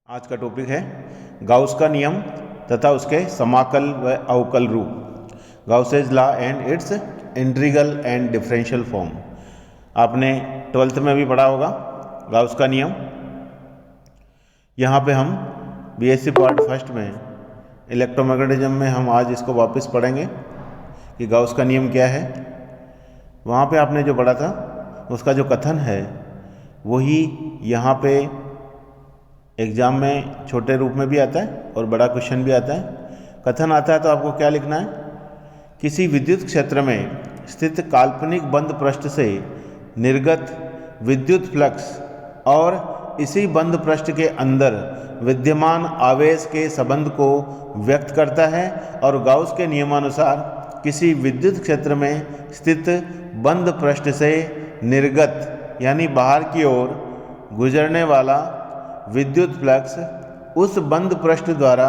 आज का टॉपिक है गाउस का नियम तथा उसके समाकल व अवकल रूप। Gauss's law and its integral and differential form. आपने 12th में भी पढ़ा होगा गाउस का नियम। यहाँ पे हम बीएससी पार्ट फर्स्ट में इलेक्ट्रोमैग्नेटिज्म में हम आज इसको वापस पढ़ेंगे कि गाउस का नियम क्या है। वहाँ पे आपने जो पढ़ा था उसका जो कथन है वही यहाँ पे एग्ज़ाम में छोटे रूप में भी आता है और बड़ा क्वेश्चन भी आता है। कथन आता है तो आपको क्या लिखना है, किसी विद्युत क्षेत्र में स्थित काल्पनिक बंद पृष्ठ से निर्गत विद्युत फ्लक्स और इसी बंद पृष्ठ के अंदर विद्यमान आवेश के संबंध को व्यक्त करता है और गाउस के नियमानुसार किसी विद्युत क्षेत्र में स्थित बंद पृष्ठ से निर्गत यानी बाहर की ओर गुजरने वाला विद्युत फ्लक्स उस बंद पृष्ठ द्वारा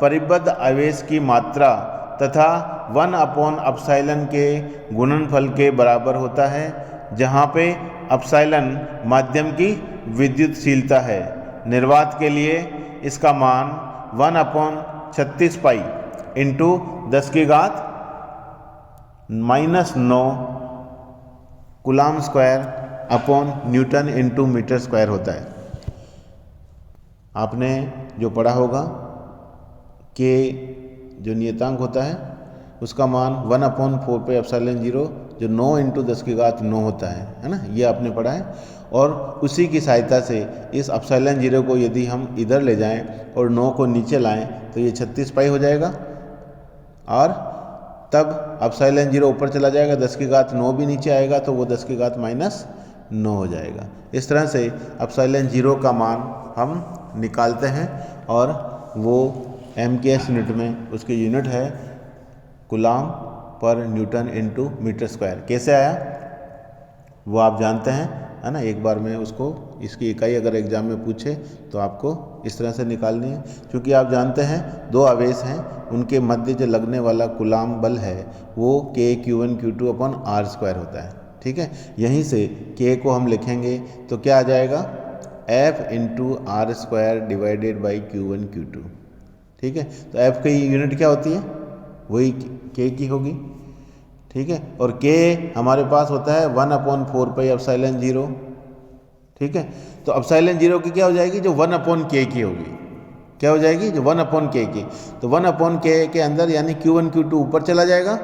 परिबद्ध आवेश की मात्रा तथा 1/ε के गुणनफल के बराबर होता है, जहाँ पे एप्सिलॉन माध्यम की विद्युतशीलता है। निर्वात के लिए इसका मान 1/36 pi into 10⁻⁻⁹ coulomb square upon newton into metre square होता है। आपने जो पढ़ा होगा कि जो नियतांक होता है उसका मान 1/4πε0 जो 9 इंटू 10⁻9 होता है ना, ये आपने पढ़ा है। और उसी की सहायता से इस ε0 को यदि हम इधर ले जाएं और 9 को नीचे लाएं तो ये 36 पाई हो जाएगा और तब ε0 ऊपर चला जाएगा, 10⁻9 भी नीचे आएगा तो वो 10⁻⁻9 हो जाएगा। इस तरह से ε0 का मान हम निकालते हैं और वो MKS यूनिट में उसकी यूनिट है कूलम्ब पर न्यूटन इंटू मीटर स्क्वायर। कैसे आया वो आप जानते हैं, है ना। एक बार में उसको इसकी इकाई अगर एग्जाम में पूछे तो आपको इस तरह से निकालनी है। क्योंकि आप जानते हैं दो आवेश हैं, उनके मध्य जो लगने वाला कूलम्ब बल है वो K(Q1Q2/r² होता है। ठीक है, यहीं से K को हम लिखेंगे तो क्या आ जाएगा F(r² डिवाइडेड बाई Q1Q2। ठीक है, तो F की यूनिट क्या होती है, वही K की होगी। ठीक है, और K हमारे पास होता है 1/4πε0। ठीक है, तो ε0 की क्या हो जाएगी, जो 1/K की होगी। क्या हो जाएगी, जो 1/K की। तो 1/K के अंदर यानी Q1Q2 ऊपर चला जाएगा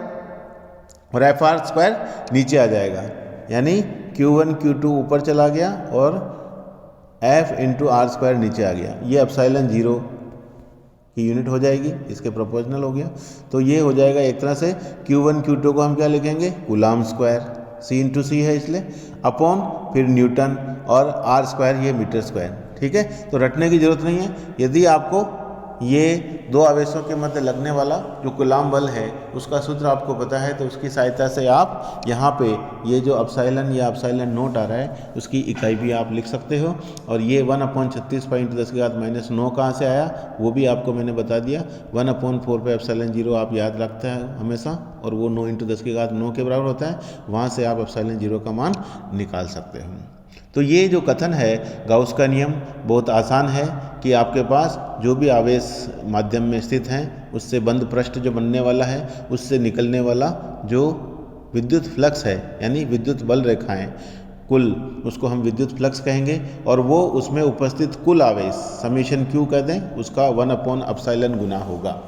और Fr² नीचे आ जाएगा, यानी Q1Q2 ऊपर चला गया और F(r²) नीचे आ गया। ये ε0 की यूनिट हो जाएगी, इसके प्रोपोर्शनल हो गया। तो ये हो जाएगा एक तरह से Q1Q2 को हम क्या लिखेंगे, कूलम्ब स्क्वायर, C/C है इसलिए, अपॉन फिर न्यूटन और r² ये मीटर स्क्वायर। ठीक है, तो रटने की जरूरत नहीं है। यदि आपको ये दो आवेशों के मध्य लगने वाला जो कूलम्ब बल है उसका सूत्र आपको पता है तो उसकी सहायता से आप यहाँ पे ये जो एप्सिलॉन या ε0 आ रहा है उसकी इकाई भी आप लिख सकते हो। और ये 1/36 पाई इंटू 10⁻9 कहाँ से आया वो भी आपको मैंने बता दिया। 1/4πε0 आप याद रखते हैं हमेशा, और वो 9 इंटू 10⁻9 के बराबर होता है। वहाँ से आप ε0 का मान निकाल सकते हो। तो ये जो कथन है गाउस का नियम बहुत आसान है कि आपके पास जो भी आवेश माध्यम में स्थित हैं उससे बंद पृष्ठ जो बनने वाला है उससे निकलने वाला जो विद्युत फ्लक्स है यानी विद्युत बल रेखाएं कुल, उसको हम विद्युत फ्लक्स कहेंगे। और वो उसमें उपस्थित कुल आवेश समीशन Q कह दें, उसका 1/ε गुना होगा।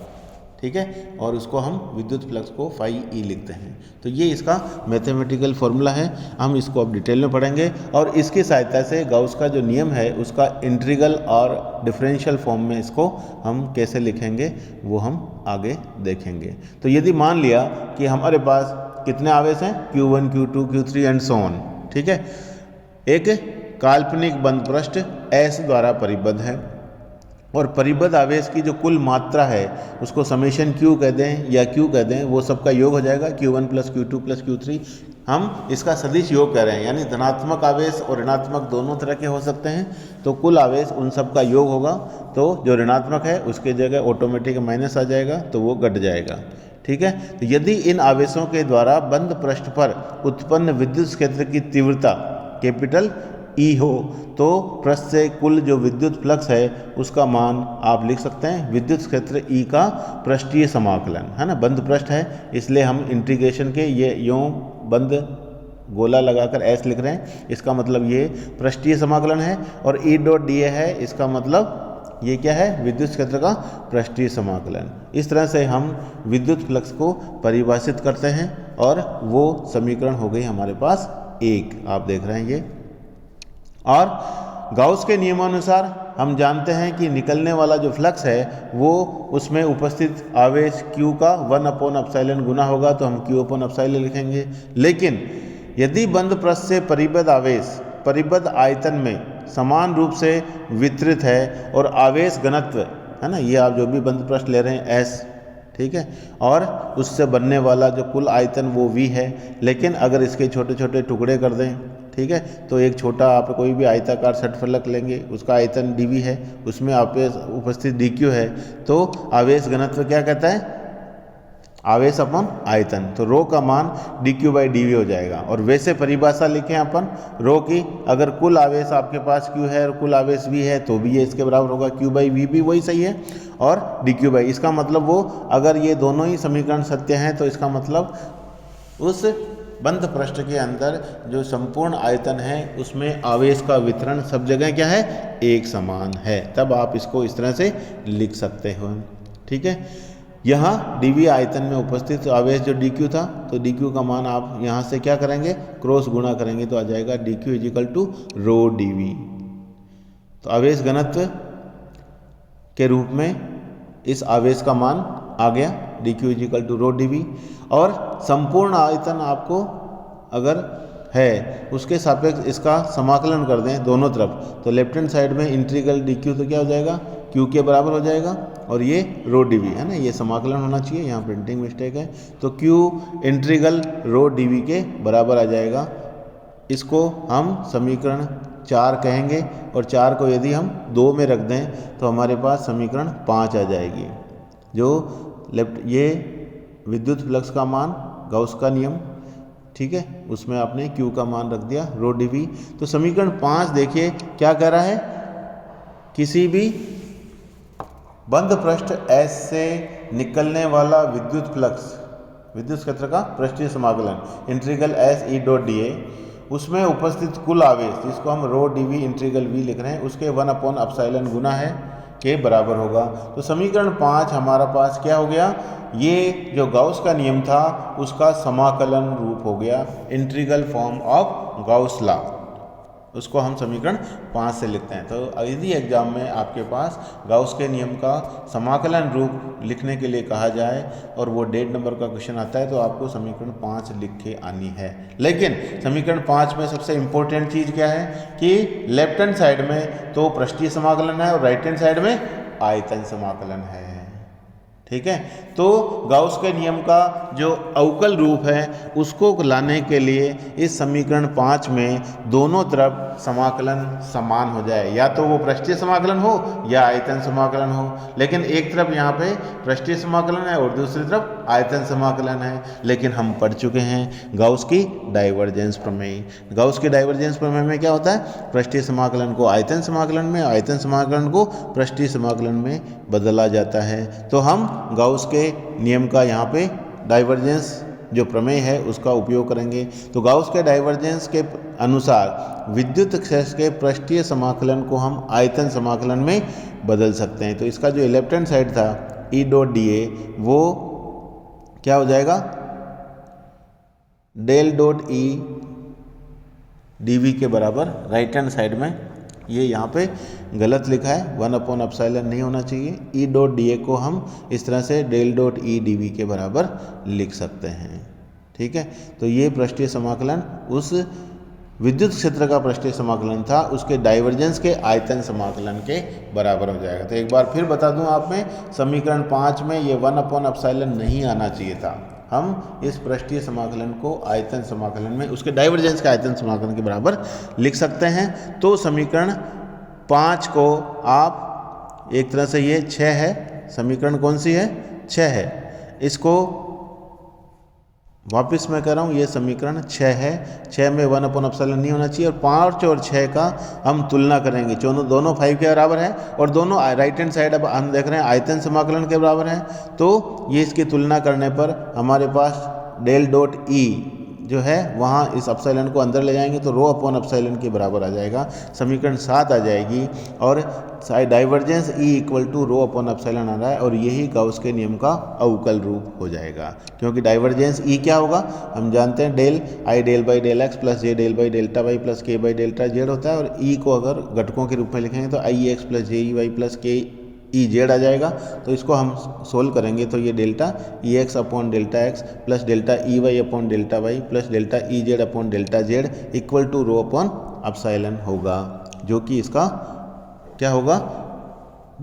ठीक है, और उसको हम विद्युत फ्लक्स को φE लिखते हैं। तो ये इसका मैथमेटिकल फॉर्मूला है, हम इसको अब डिटेल में पढ़ेंगे और इसकी सहायता से गाउस का जो नियम है उसका इंटीग्रल और डिफरेंशियल फॉर्म में इसको हम कैसे लिखेंगे वो हम आगे देखेंगे। तो यदि मान लिया कि हमारे पास कितने आवेश हैं, Q1 Q2 Q3 and so on. ठीक है, एक काल्पनिक बंद पृष्ठ S द्वारा परिबद्ध है और परिबद्ध आवेश की जो कुल मात्रा है उसको समेशन Q कह दें या Q कह दें, वो सबका योग हो जाएगा Q1 + Q2 + Q3। हम इसका सदिश योग कह रहे हैं, यानी धनात्मक आवेश और ऋणात्मक दोनों तरह के हो सकते हैं। तो कुल आवेश उन सब का योग होगा, तो जो ऋणात्मक है उसके जगह ऑटोमेटिक माइनस आ जाएगा तो वो घट जाएगा। ठीक है, तो यदि इन आवेशों के द्वारा बंद पृष्ठ पर उत्पन्न विद्युत क्षेत्र की तीव्रता कैपिटल ई हो तो पृष्ठ से कुल जो विद्युत फ्लक्स है उसका मान आप लिख सकते हैं विद्युत क्षेत्र ई का पृष्ठीय समाकलन, है ना। बंद पृष्ठ है इसलिए हम इंटीग्रेशन के ये यूँ बंद गोला लगाकर एस लिख रहे हैं, इसका मतलब ये पृष्ठीय समाकलन है। और ई डॉट डी ए है, इसका मतलब ये क्या है, विद्युत क्षेत्र का पृष्ठीय समाकलन। इस तरह से हम विद्युत फ्लक्स को परिभाषित करते हैं और वो समीकरण हो गई हमारे पास एक, आप देख रहे हैं ये। और गाउस के नियमानुसार हम जानते हैं कि निकलने वाला जो फ्लक्स है वो उसमें उपस्थित आवेश Q का 1/ε गुना होगा, तो हम Q/ε लिखेंगे। लेकिन यदि बंद पृष्ठ से परिबद्ध आवेश परिबद्ध आयतन में समान रूप से वितरित है और आवेश घनत्व, है ना, ये आप जो भी बंद पृष्ठ ले रहे हैं S, ठीक है, और उससे बनने वाला जो कुल आयतन वो V है। लेकिन अगर इसके छोटे छोटे टुकड़े कर दें, ठीक है, तो एक छोटा आप कोई भी आयताकार षटफलक लेंगे, उसका आयतन dV है, उसमें आवेश उपस्थित dQ है, तो आवेश घनत्व क्या कहता है, आवेश अपन आयतन, तो रो का मान dQ/dV हो जाएगा। और वैसे परिभाषा लिखें अपन रो की, अगर कुल आवेश आपके पास Q है और कुल आवेश V है तो भी ये इसके बराबर होगा, Q/V भी वही सही है और dQ/, इसका मतलब वो अगर ये दोनों ही समीकरण सत्य हैं तो इसका मतलब उस बंद पृष्ठ के अंदर जो संपूर्ण आयतन है उसमें आवेश का वितरण सब जगह क्या है, एक समान है। तब आप इसको इस तरह से लिख सकते हो, ठीक है। यहाँ dV आयतन में उपस्थित आवेश जो dQ था, तो dQ का मान आप यहाँ से क्या करेंगे, क्रॉस गुणा करेंगे तो आ जाएगा dQ = ρdV। तो आवेश घनत्व के रूप में इस आवेश का मान आ गया dQ = ρdV। और संपूर्ण आयतन आपको अगर है उसके सापेक्ष इसका समाकलन कर दें दोनों तरफ, तो लेफ्ट हैंड साइड में इंटीग्रल dQ तो क्या हो जाएगा, Q के बराबर हो जाएगा और ये ρdV है ना, ये समाकलन होना चाहिए, यहाँ प्रिंटिंग मिस्टेक है, तो Q इंटीग्रल ρdV के बराबर आ जाएगा। इसको हम समीकरण 4 कहेंगे और 4 को यदि हम 2 में रख दें तो हमारे पास समीकरण 5 आ जाएगी। जो लेफ्ट ये विद्युत फ्लक्स का मान, गाउस का नियम, ठीक है, उसमें आपने Q का मान रख दिया ρdV। तो समीकरण 5 देखिए क्या कह रहा है, किसी भी बंद पृष्ठ S से निकलने वाला विद्युत फ्लक्स, विद्युत क्षेत्र का पृष्ठीय समाकलन integral S E dot dA, उसमें उपस्थित कुल आवेश जिसको हम ρdV इंटीग्रल V लिख रहे हैं उसके 1/ε गुना है के बराबर होगा। तो समीकरण 5 हमारा पास क्या हो गया, ये जो गाउस का नियम था उसका समाकलन रूप हो गया, integral form of Gauss law, उसको हम समीकरण 5 से लिखते हैं। तो यदि एग्जाम में आपके पास गाउस के नियम का समाकलन रूप लिखने के लिए कहा जाए और वो डेढ़ नंबर का क्वेश्चन आता है तो आपको समीकरण 5 लिख के आनी है। लेकिन समीकरण 5 में सबसे इम्पोर्टेंट चीज़ क्या है कि लेफ्ट हैंड साइड में तो पृष्ठीय समाकलन है और राइट हैंड साइड में आयतन समाकलन है, ठीक है। तो गाउस के नियम का जो अवकल रूप है उसको लाने के लिए इस समीकरण 5 में दोनों तरफ समाकलन समान हो जाए, या तो वो पृष्ठीय समाकलन हो या आयतन समाकलन हो। लेकिन एक तरफ यहाँ पे पृष्ठीय समाकलन है और दूसरी तरफ आयतन समाकलन है। लेकिन हम पढ़ चुके हैं गाउस की डाइवर्जेंस प्रमेय। गाउस की डाइवर्जेंस प्रमेय में क्या होता है, पृष्ठीय समाकलन को आयतन समाकलन में, आयतन समाकलन को पृष्ठीय समाकलन में बदला जाता है। तो हम गाउस के नियम का यहाँ पे डाइवर्जेंस जो प्रमेय है उसका उपयोग करेंगे। तो गाउस के डाइवर्जेंस के अनुसार विद्युत क्षेत्र के पृष्ठीय समाकलन को हम आयतन समाकलन में बदल सकते हैं। तो इसका जो लेफ्ट हैंड साइड था E डॉट dA वो क्या हो जाएगा, डेल डॉट E dV के बराबर, राइट हैंड साइड में ये यहाँ पे गलत लिखा है, 1/ε नहीं होना चाहिए। E डॉट dA को हम इस तरह से डेल डॉट E dV के बराबर लिख सकते हैं, ठीक है। तो ये पृष्ठीय समाकलन उस विद्युत क्षेत्र का पृष्ठीय समाकलन था, उसके डाइवर्जेंस के आयतन समाकलन के बराबर हो जाएगा। तो एक बार फिर बता दूं आप में, समीकरण 5 में ये 1/ε नहीं आना चाहिए था। हम इस पृष्ठीय समाकलन को आयतन समाकलन में उसके डाइवर्जेंस के आयतन समाकलन के बराबर लिख सकते हैं। तो समीकरण 5 को आप एक तरह से, ये 6 है, समीकरण कौन सी है, 6 है, इसको वापस मैं कह रहा हूँ ये समीकरण 6 है, 6 में 1/ε नहीं होना चाहिए, और 5 और 6 का हम तुलना करेंगे, दोनों 5 के बराबर है और दोनों राइट हैंड साइड अब हम देख रहे हैं आयतन समाकलन के बराबर है, तो ये इसकी तुलना करने पर हमारे पास डेल डॉट ई जो है वहाँ इस एप्सिलॉन को अंदर ले जाएंगे तो रो अपॉन एप्सिलॉन के बराबर आ जाएगा, समीकरण 7 आ जाएगी। और divergence E equal to rho upon epsilon आ रहा है और यही गाउस के नियम का अवकल रूप हो जाएगा, क्योंकि डाइवर्जेंस ई क्या होगा हम जानते हैं, del i del by del x plus j del by delta y plus k by delta z होता है, और ई को अगर घटकों के रूप में लिखेंगे तो आई एक्स प्लस जे ई वाई प्लस के ई जेड आ जाएगा। तो इसको हम सोल्व करेंगे तो ये delta E x upon delta x plus delta E y upon delta y plus delta E z upon delta z equal to rho upon epsilon होगा, जो कि इसका क्या होगा,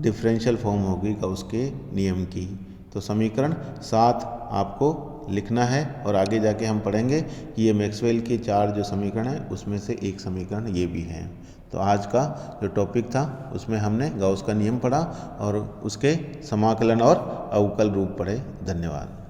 डिफरेंशियल फॉर्म होगी गाउस के नियम की। तो समीकरण 7 आपको लिखना है और आगे जाके हम पढ़ेंगे कि ये मैक्सवेल के 4 जो समीकरण है उसमें से एक समीकरण ये भी है। तो आज का जो टॉपिक था उसमें हमने गाउस का नियम पढ़ा और उसके समाकलन और अवकल रूप पढ़े। धन्यवाद।